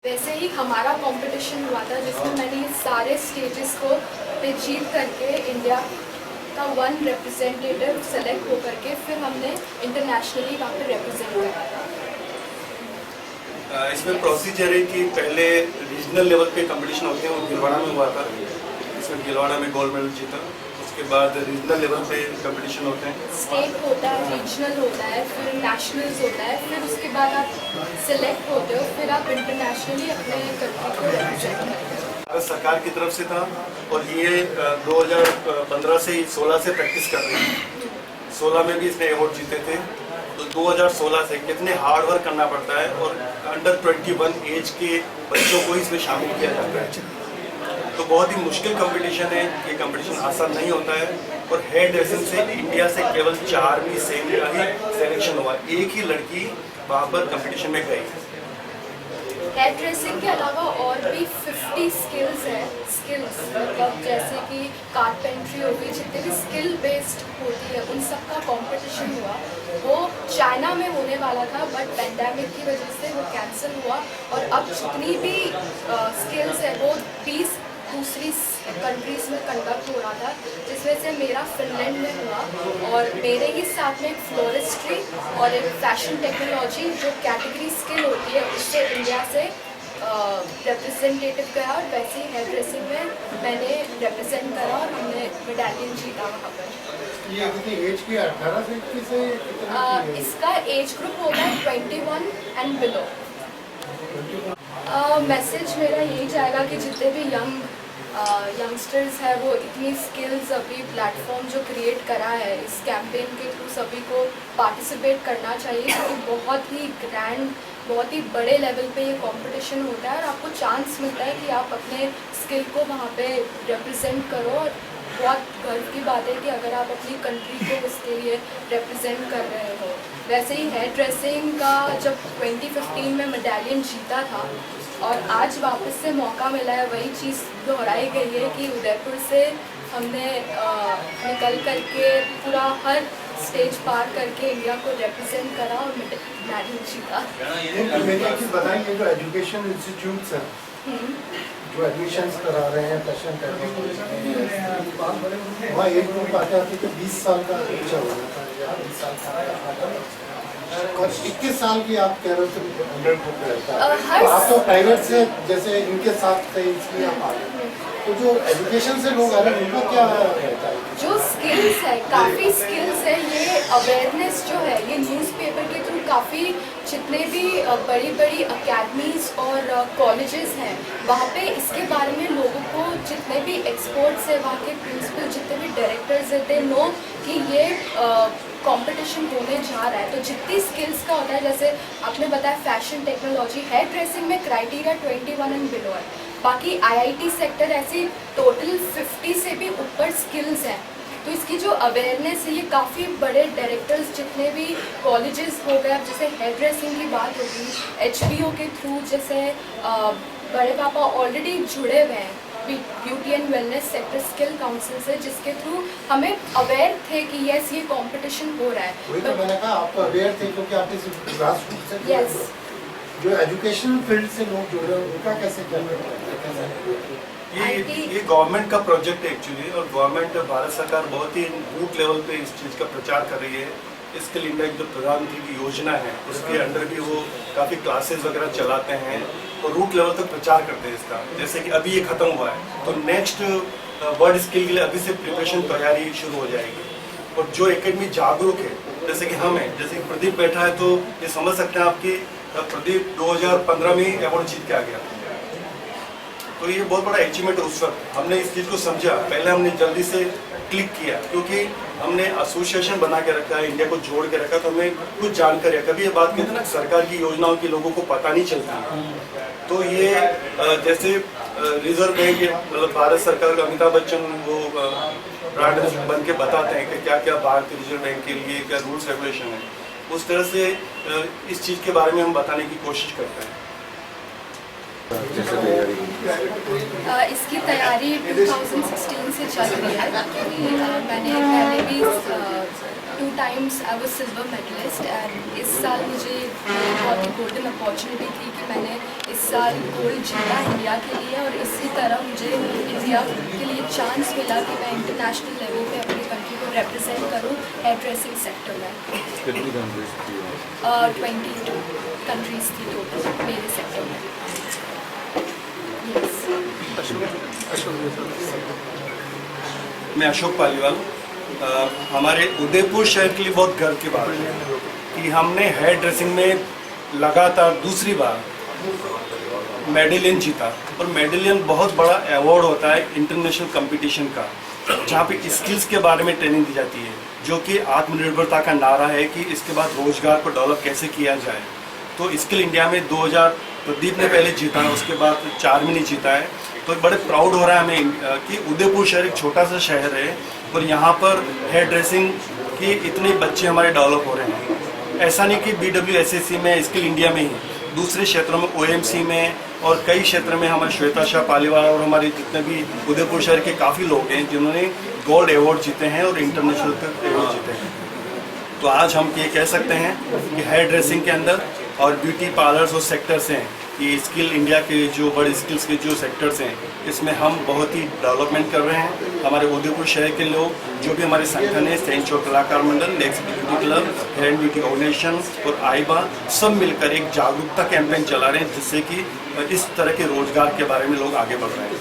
वैसे ही हमारा कंपटीशन हुआ था जिसमें मैंने सारे स्टेजेस को जीत करके इंडिया का 1 रिप्रेजेंटेटिव सेलेक्ट हो करके फिर हमने इंटरनेशनली वहाँ पे रिप्रेजेंट करा था। इसमें प्रोसीजर है कि पहले रीजनल लेवल पे कंपटीशन होते हैं, वो भिलवाड़ा में हुआ था। इसमें भिलवाड़ा में गोल्ड मेडल जीता। उसके बाद रीजनल लेवल पे कंपटीशन होते हैं, स्टेट होता है, रीजनल होता है, फिर नेशनल्स होता है, फिर उसके बाद आप सिलेक्ट होते हो, फिर आप इंटरनेशनली अपने कंट्री को रिप्रेजेंट करते हो। भारत सरकार की तरफ से था और ये 2015 से 16 से प्रैक्टिस कर रही है। 16 में भी इसने अवार्ड जीते थे, तो 2016 से कितने हार्ड वर्क करना पड़ता है और अंडर 21 एज के बच्चों को इसमें शामिल किया जाता है। तो बहुत ही मुश्किल कंपटीशन है, ये कंपटीशन आसान नहीं होता है। और हेयर ड्रेसिंग से इंडिया से केवल 4वीं सेमी का ही सिलेक्शन हुआ, एक ही लड़की वहाँ पर कंपटीशन में गई। हेयर ड्रेसिंग के अलावा और भी 50 स्किल्स हैं, स्किल्स मतलब जैसे कि कारपेंट्री हो गई, जितने भी स्किल बेस्ड होती है उन सब का कंपटीशन हुआ। वो चाइना में होने वाला था बट पेंडेमिक की वजह से वो कैंसिल हुआ और अब जितनी भी स्किल्स है वो 20 दूसरी कंट्रीज़ में कंडक्ट हो रहा था, जिसमें से मेरा फिनलैंड में हुआ और मेरे ही साथ में एक फ्लोरिस्ट्री और एक फैशन टेक्नोलॉजी जो कैटेगरी स्किल होती है उससे इंडिया से रिप्रेजेंटेटिव गया और वैसे ही हेयर ड्रेसिंग में मैंने रिप्रेजेंट करा और हमने मेडलियन जीता वहाँ पर। ये कितनी एज की 18 से 21 से इसका एज ग्रुप होगा 21 एंड बिलो। मैसेज मेरा यही जाएगा कि जितने भी यंगस्टर्स हैं वो इतनी स्किल्स अभी प्लेटफॉर्म जो क्रिएट करा है इस कैंपेन के थ्रू सभी को पार्टिसिपेट करना चाहिए, क्योंकि बहुत ही ग्रैंड बहुत ही बड़े लेवल पे ये कंपटीशन होता है और आपको चांस मिलता है कि आप अपने स्किल को वहाँ पे रिप्रेजेंट करो। और बहुत गर्व की बात है कि अगर आप अपनी कंट्री को इसके लिए रिप्रेजेंट कर रहे हो। वैसे ही हेयर ड्रेसिंग का जब 2015 में मेडलियन जीता था और आज वापस से मौका मिला है, वही चीज़ दोहराई गई है कि उदयपुर से हमने निकल करके पूरा हर स्टेज पार करके इंडिया को रिप्रेजेंट करा और मेडलियन जीता। बताइए जो एजुकेशन इंस्टीट्यूट्स हैं जो एडमिशन्स करा रहे हैं फैशन टेक्नोलॉजी, वहाँ एक ग्रुप आता है कि 20 साल का बच्चा हो जाता है या 20 साल का और 21 साल की आप कह रहे हो तो 100 ग्रुप रहता है। तो आप तो प्राइवेट से जैसे इनके साथ थे इसलिए आप आ गए, तो जो एजुकेशन से लोग आ रहे हैं उनका क्या रहता है? जो स्किल्स है, काफ़ी स्किल्स है, ये अवेयरनेस जो है ये न्यूज़पेपर के थ्रू काफ़ी जितने भी बड़ी बड़ी अकेडमीज़ और कॉलेजेस हैं वहाँ पे इसके बारे में लोगों को, जितने भी एक्सपर्ट्स हैं वहाँ के प्रिंसिपल, जितने भी डायरेक्टर्स हैं, दे नो कि ये कंपटीशन होने जा रहा है। तो जितनी स्किल्स का होता है, जैसे आपने बताया फैशन टेक्नोलॉजी, हेयर ड्रेसिंग में क्राइटेरिया 21 एंड बिलो है, बाकी IIT सेक्टर ऐसे टोटल 50 से भी ऊपर स्किल्स हैं। तो इसकी जो अवेयरनेस है ये काफ़ी बड़े डायरेक्टर्स जितने भी कॉलेजेस हो गए, जैसे हेयर ड्रेसिंग की बात होगी HBO के थ्रू, जैसे बड़े पापा ऑलरेडी जुड़े हुए हैं beauty and wellness sector skill council से, जिसके थ्रू हमें अवेयर थे कि यस ये कंपटीशन हो रहा है। वही तो मैंने कहा आप तो अवेयर थे क्योंकि आप इस ग्रास रूट से यस, जो एजुकेशनल फील्ड से लोग जुड़े हैं उनका कैसे क्या ये गवर्नमेंट का प्रोजेक्ट है एक्चुअली, और गवर्नमेंट भारत सरकार बहुत ही रूट लेवल पे इस चीज़ का प्रचार कर रही है। स्किल इंडिया जो प्रधानमंत्री की योजना है उसके अंडर भी वो काफ़ी क्लासेस वगैरह चलाते हैं और रूट लेवल तक प्रचार करते हैं इसका। जैसे कि अभी ये ख़त्म हुआ है तो नेक्स्ट वर्ल्ड स्किल के लिए अभी से प्रिपरेशन तैयारी शुरू हो जाएगी। और जो एकेडमी जागरूक है, जैसे कि हम हैं, जैसे कि प्रदीप बैठा है, तो ये समझ सकते हैं आपकी प्रदीप 2015 में अवार्ड जीत के आ गया, तो ये बहुत बड़ा अचीवमेंट है। उस वक्त हमने इस चीज़ को समझा, पहले हमने जल्दी से क्लिक किया क्योंकि हमने एसोसिएशन बना के रखा है, इंडिया को जोड़ के रखा, तो हमें कुछ जानकारी है। कभी ये बात कहते हैं ना सरकार की योजनाओं की लोगों को पता नहीं चलती, तो ये जैसे रिजर्व बैंक, मतलब भारत सरकार का अमिताभ बच्चन वो ब्रांड बन के बताते हैं कि क्या क्या भारतीय रिजर्व बैंक के लिए क्या रूल्स रेगुलेशन है, उस तरह से इस चीज़ के बारे में हम बताने की कोशिश करते हैं। इसकी तैयारी 2016 से चल रही है क्योंकि मैंने पहले भी 2 times I was silver medalist and इस साल मुझे बहुत ही गोल्डन अपॉर्चुनिटी थी कि मैंने इस साल गोल्ड जीता इंडिया के लिए और इसी तरह मुझे इंडिया के लिए चांस मिला कि मैं इंटरनेशनल लेवल पे अपनी कंट्री को रिप्रेजेंट करूं हेयर ड्रेसिंग सेक्टर में। 22 कंट्रीज थी टोटल मेरे सेक्टर में। मैं अशोक पालीवाल। हमारे उदयपुर शहर के लिए बहुत गर्व की बात है कि हमने हेयर ड्रेसिंग में लगातार दूसरी बार मेडलियन जीता। और मेडलियन बहुत बड़ा अवार्ड होता है इंटरनेशनल कंपटीशन का, जहाँ पे स्किल्स के बारे में ट्रेनिंग दी जाती है, जो कि आत्मनिर्भरता का नारा है कि इसके बाद रोजगार को डेवलप कैसे किया जाए। तो स्किल इंडिया में 2000 प्रदीप ने पहले जीता है, उसके बाद चारमिनी जीता है। तो बड़े प्राउड हो रहा है हमें कि उदयपुर शहर एक छोटा सा शहर है और यहाँ पर हेयर ड्रेसिंग की इतने बच्चे हमारे डेवलप हो रहे हैं। ऐसा नहीं कि BWSSC में, स्किल इंडिया में ही, दूसरे क्षेत्रों में OMC में और कई क्षेत्र में हमारे श्वेता शाह पालीवाल और हमारे जितने भी उदयपुर शहर के काफ़ी लोग हैं जिन्होंने गोल्ड अवार्ड जीते हैं और इंटरनेशनल अवार्ड जीते हैं। तो आज हम ये कह सकते हैं कि हेयर ड्रेसिंग के अंदर और ब्यूटी पार्लर्स और सेक्टर्स हैं, ये स्किल इंडिया के जो बड़े स्किल्स के जो सेक्टर्स हैं, इसमें हम बहुत ही डेवलपमेंट कर रहे हैं। हमारे उदयपुर शहर के लोग जो भी हमारे संगठन है, सेंट चौक कलाकार मंडल, next beauty club, hair and beauty organisation और आईबा, सब मिलकर एक जागरूकता कैंपेन चला रहे हैं जिससे कि इस तरह के रोजगार के बारे में लोग आगे बढ़ रहे हैं।